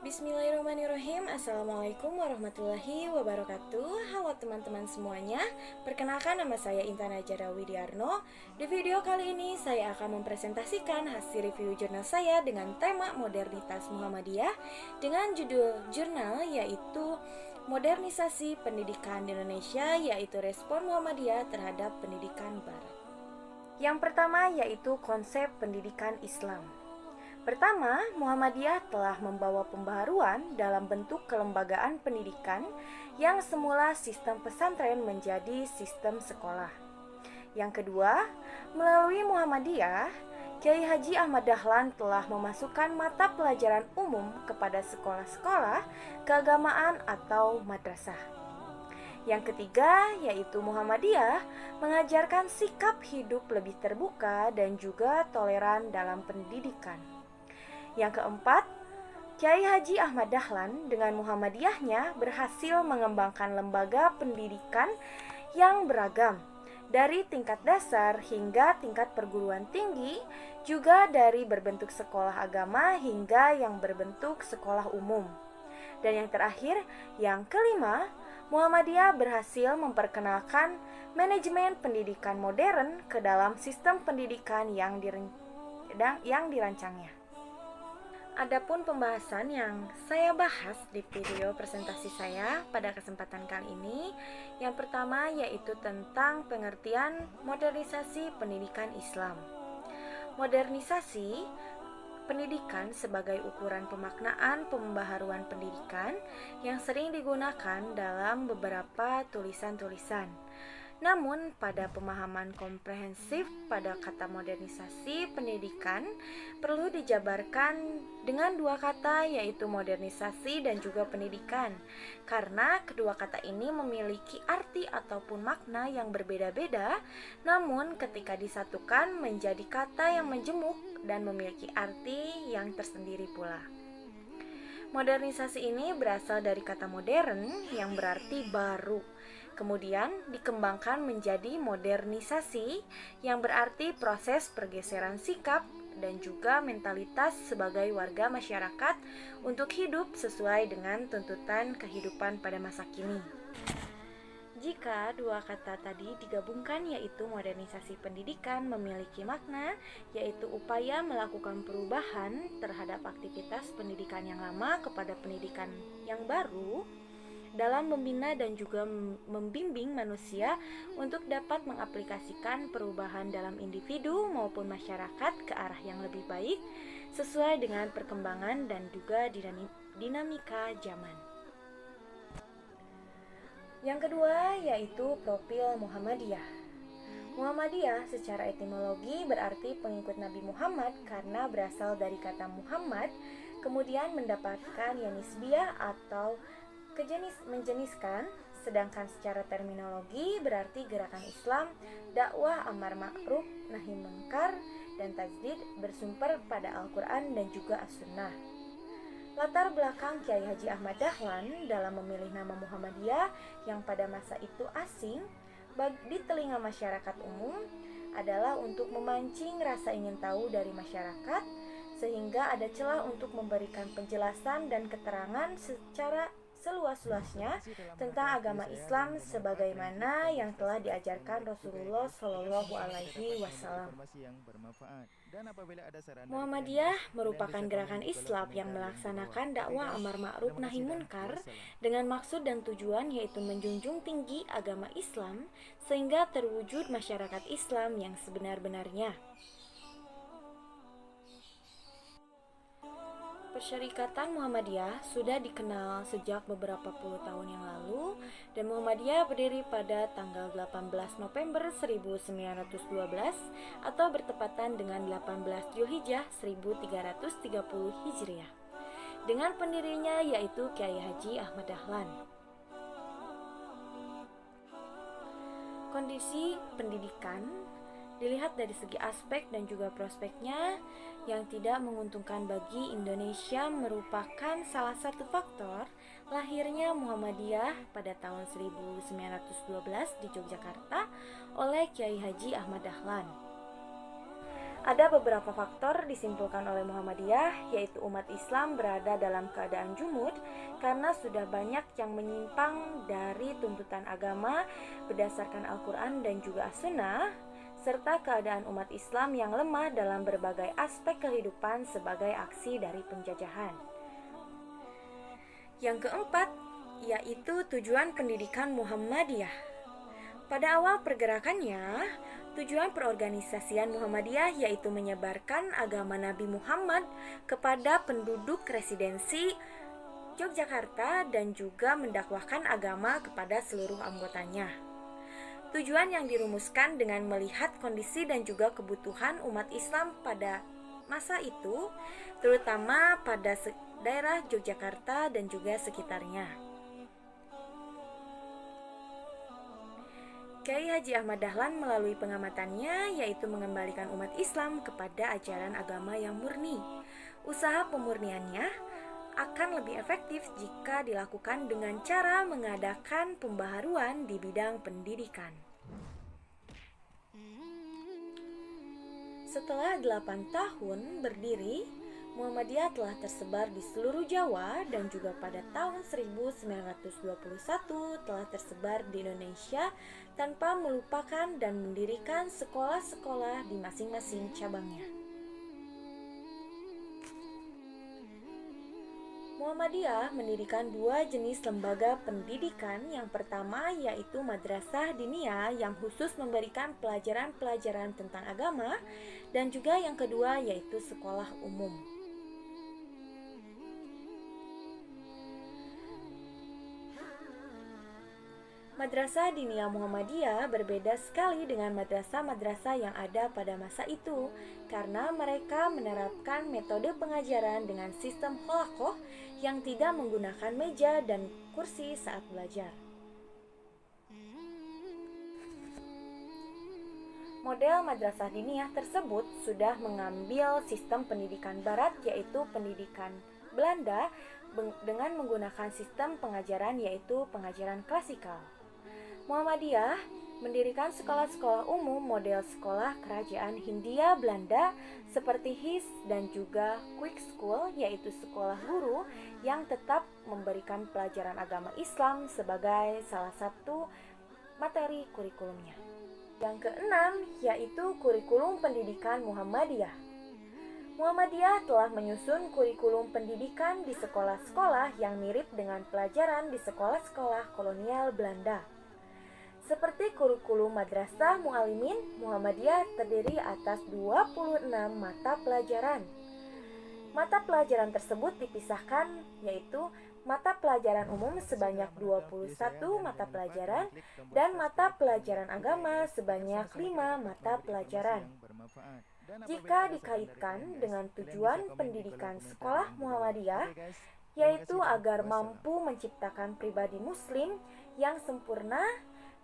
Bismillahirrahmanirrahim. Assalamualaikum warahmatullahi wabarakatuh. Halo teman-teman semuanya. Perkenalkan, nama saya Intan Najara Widiarno. Di video kali ini saya akan mempresentasikan hasil review jurnal saya dengan tema modernitas Muhammadiyah dengan judul jurnal yaitu Modernisasi Pendidikan di Indonesia, yaitu respon Muhammadiyah terhadap pendidikan Barat. Yang pertama yaitu konsep pendidikan Islam. Pertama, Muhammadiyah telah membawa pembaharuan dalam bentuk kelembagaan pendidikan yang semula sistem pesantren menjadi sistem sekolah. Yang kedua, melalui Muhammadiyah, Kiai Haji Ahmad Dahlan telah memasukkan mata pelajaran umum kepada sekolah-sekolah keagamaan atau madrasah. Yang ketiga, yaitu Muhammadiyah mengajarkan sikap hidup lebih terbuka dan juga toleran dalam pendidikan. Yang keempat, Kiai Haji Ahmad Dahlan dengan Muhammadiyahnya berhasil mengembangkan lembaga pendidikan yang beragam, dari tingkat dasar hingga tingkat perguruan tinggi, juga dari berbentuk sekolah agama hingga yang berbentuk sekolah umum. Dan yang terakhir, yang kelima, Muhammadiyah berhasil memperkenalkan manajemen pendidikan modern ke dalam sistem pendidikan yang dirancangnya. Adapun pembahasan yang saya bahas di video presentasi saya pada kesempatan kali ini, yang pertama yaitu tentang pengertian modernisasi pendidikan Islam. Modernisasi pendidikan sebagai ukuran pemaknaan pembaharuan pendidikan yang sering digunakan dalam beberapa tulisan-tulisan. Namun, pada pemahaman komprehensif pada kata modernisasi pendidikan perlu dijabarkan dengan dua kata, yaitu modernisasi dan juga pendidikan, karena kedua kata ini memiliki arti ataupun makna yang berbeda-beda, namun ketika disatukan menjadi kata yang menjemuk dan memiliki arti yang tersendiri pula. Modernisasi ini berasal dari kata modern yang berarti baru. Kemudian dikembangkan menjadi modernisasi yang berarti proses pergeseran sikap dan juga mentalitas sebagai warga masyarakat untuk hidup sesuai dengan tuntutan kehidupan pada masa kini. Jika dua kata tadi digabungkan, yaitu modernisasi pendidikan memiliki makna yaitu upaya melakukan perubahan terhadap aktivitas pendidikan yang lama kepada pendidikan yang baru dalam membina dan juga membimbing manusia untuk dapat mengaplikasikan perubahan dalam individu maupun masyarakat ke arah yang lebih baik sesuai dengan perkembangan dan juga dinamika zaman. Yang kedua yaitu profil Muhammadiyah. Muhammadiyah secara etimologi berarti pengikut Nabi Muhammad karena berasal dari kata Muhammad, kemudian mendapatkan yanisbiyah atau menjeniskan, sedangkan secara terminologi berarti gerakan Islam, dakwah amar ma'ruf nahi munkar, dan tajdid bersumber pada Al-Quran dan juga As-Sunnah. Latar belakang Kiai Haji Ahmad Dahlan dalam memilih nama Muhammadiyah yang pada masa itu asing di telinga masyarakat umum adalah untuk memancing rasa ingin tahu dari masyarakat, sehingga ada celah untuk memberikan penjelasan dan keterangan secara seluas-luasnya tentang agama Islam sebagaimana yang telah diajarkan Rasulullah Shallallahu Alaihi Wasallam. Muhammadiyah merupakan gerakan Islam yang melaksanakan dakwah amar ma'ruf nahi munkar dengan maksud dan tujuan yaitu menjunjung tinggi agama Islam sehingga terwujud masyarakat Islam yang sebenar-benarnya. Persyarikatan Muhammadiyah sudah dikenal sejak beberapa puluh tahun yang lalu, dan Muhammadiyah berdiri pada tanggal 18 November 1912 atau bertepatan dengan 18 Zulhijjah 1330 Hijriah dengan pendirinya yaitu Kiai Haji Ahmad Dahlan. Kondisi pendidikan dilihat dari segi aspek dan juga prospeknya yang tidak menguntungkan bagi Indonesia merupakan salah satu faktor lahirnya Muhammadiyah pada tahun 1912 di Yogyakarta oleh Kiai Haji Ahmad Dahlan. Ada beberapa faktor disimpulkan oleh Muhammadiyah, yaitu umat Islam berada dalam keadaan jumud karena sudah banyak yang menyimpang dari tuntutan agama berdasarkan Al-Quran dan juga As-Sunnah, serta keadaan umat Islam yang lemah dalam berbagai aspek kehidupan sebagai aksi dari penjajahan. Yang keempat, yaitu tujuan pendidikan Muhammadiyah. Pada awal pergerakannya, tujuan perorganisasian Muhammadiyah yaitu menyebarkan agama Nabi Muhammad kepada penduduk residensi Yogyakarta dan juga mendakwahkan agama kepada seluruh anggotanya. Tujuan yang dirumuskan dengan melihat kondisi dan juga kebutuhan umat Islam pada masa itu, terutama pada daerah Yogyakarta dan juga sekitarnya. Kiai Haji Ahmad Dahlan melalui pengamatannya yaitu mengembalikan umat Islam kepada ajaran agama yang murni. Usaha pemurniannya akan lebih efektif jika dilakukan dengan cara mengadakan pembaharuan di bidang pendidikan. Setelah 8 tahun berdiri, Muhammadiyah telah tersebar di seluruh Jawa dan juga pada tahun 1921 telah tersebar di Indonesia tanpa melupakan dan mendirikan sekolah-sekolah di masing-masing cabangnya. Muhammadiyah mendirikan 2 jenis lembaga pendidikan. Yang pertama yaitu Madrasah Diniyah yang khusus memberikan pelajaran-pelajaran tentang agama, dan juga yang kedua yaitu sekolah umum. Madrasah Diniyah Muhammadiyah berbeda sekali dengan madrasah-madrasah yang ada pada masa itu karena mereka menerapkan metode pengajaran dengan sistem kholaqoh yang tidak menggunakan meja dan kursi saat belajar. Model madrasah diniyah tersebut sudah mengambil sistem pendidikan barat yaitu pendidikan Belanda dengan menggunakan sistem pengajaran yaitu pengajaran klasikal. Muhammadiyah mendirikan sekolah-sekolah umum model sekolah kerajaan Hindia Belanda seperti HIS dan juga Quick School yaitu sekolah guru yang tetap memberikan pelajaran agama Islam sebagai salah satu materi kurikulumnya. Yang keenam yaitu kurikulum pendidikan Muhammadiyah. Muhammadiyah telah menyusun kurikulum pendidikan di sekolah-sekolah yang mirip dengan pelajaran di sekolah-sekolah kolonial Belanda. Seperti kurikulum Madrasah Mu'alimin, Muhammadiyah terdiri atas 26 mata pelajaran. Mata pelajaran tersebut dipisahkan yaitu mata pelajaran umum sebanyak 21 mata pelajaran dan mata pelajaran agama sebanyak 5 mata pelajaran. Jika dikaitkan dengan tujuan pendidikan sekolah Muhammadiyah, yaitu agar mampu menciptakan pribadi muslim yang sempurna,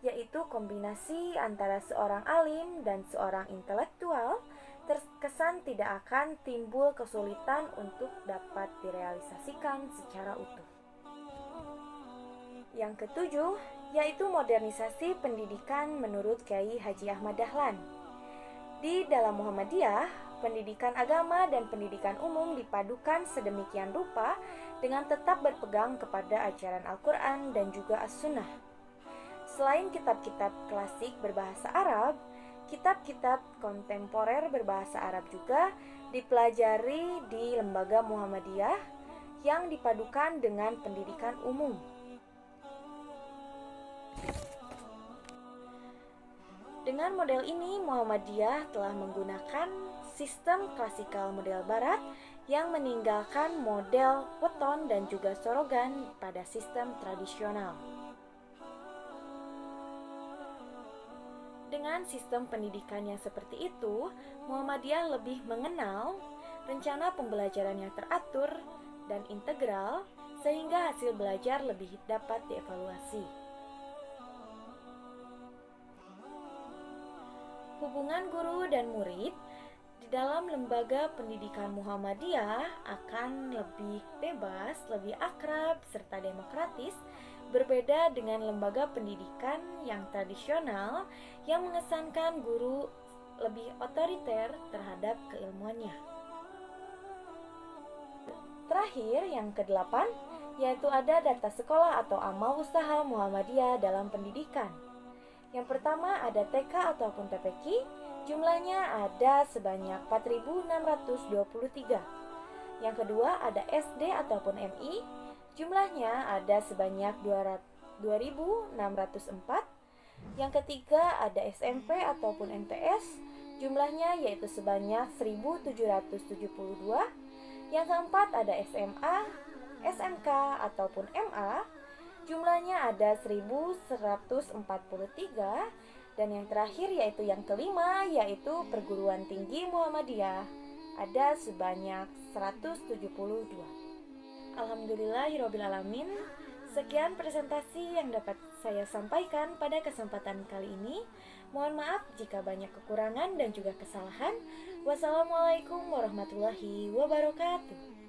yaitu kombinasi antara seorang alim dan seorang intelektual, terkesan tidak akan timbul kesulitan untuk dapat direalisasikan secara utuh. Yang ketujuh, yaitu modernisasi pendidikan menurut Kiai Haji Ahmad Dahlan. Di dalam Muhammadiyah, pendidikan agama dan pendidikan umum dipadukan sedemikian rupa dengan tetap berpegang kepada ajaran Al-Quran dan juga As-Sunnah. Selain kitab-kitab klasik berbahasa Arab, kitab-kitab kontemporer berbahasa Arab juga dipelajari di lembaga Muhammadiyah yang dipadukan dengan pendidikan umum. Dengan model ini, Muhammadiyah telah menggunakan sistem klasikal model barat yang meninggalkan model weton dan juga sorogan pada sistem tradisional. Dengan sistem pendidikan yang seperti itu, Muhammadiyah lebih mengenal rencana pembelajaran yang teratur dan integral sehingga hasil belajar lebih dapat dievaluasi. Hubungan guru dan murid di dalam lembaga pendidikan Muhammadiyah akan lebih bebas, lebih akrab, serta demokratis, berbeda dengan lembaga pendidikan yang tradisional yang mengesankan guru lebih otoriter terhadap keilmuannya. Terakhir, yang kedelapan, yaitu ada data sekolah atau amal usaha Muhammadiyah dalam pendidikan. Yang pertama ada TK ataupun TPQ, jumlahnya ada sebanyak 4.623. Yang kedua ada SD ataupun MI, jumlahnya ada sebanyak 2.604. Yang ketiga ada SMP ataupun MTS, jumlahnya yaitu sebanyak 1.772. Yang keempat ada SMA, SMK ataupun MA, jumlahnya ada 1.143. Dan yang terakhir yaitu yang kelima, yaitu perguruan tinggi Muhammadiyah, ada sebanyak 172. Alhamdulillahirrabbilalamin. Sekian presentasi yang dapat saya sampaikan pada kesempatan kali ini. Mohon maaf jika banyak kekurangan dan juga kesalahan. Wassalamualaikum warahmatullahi wabarakatuh.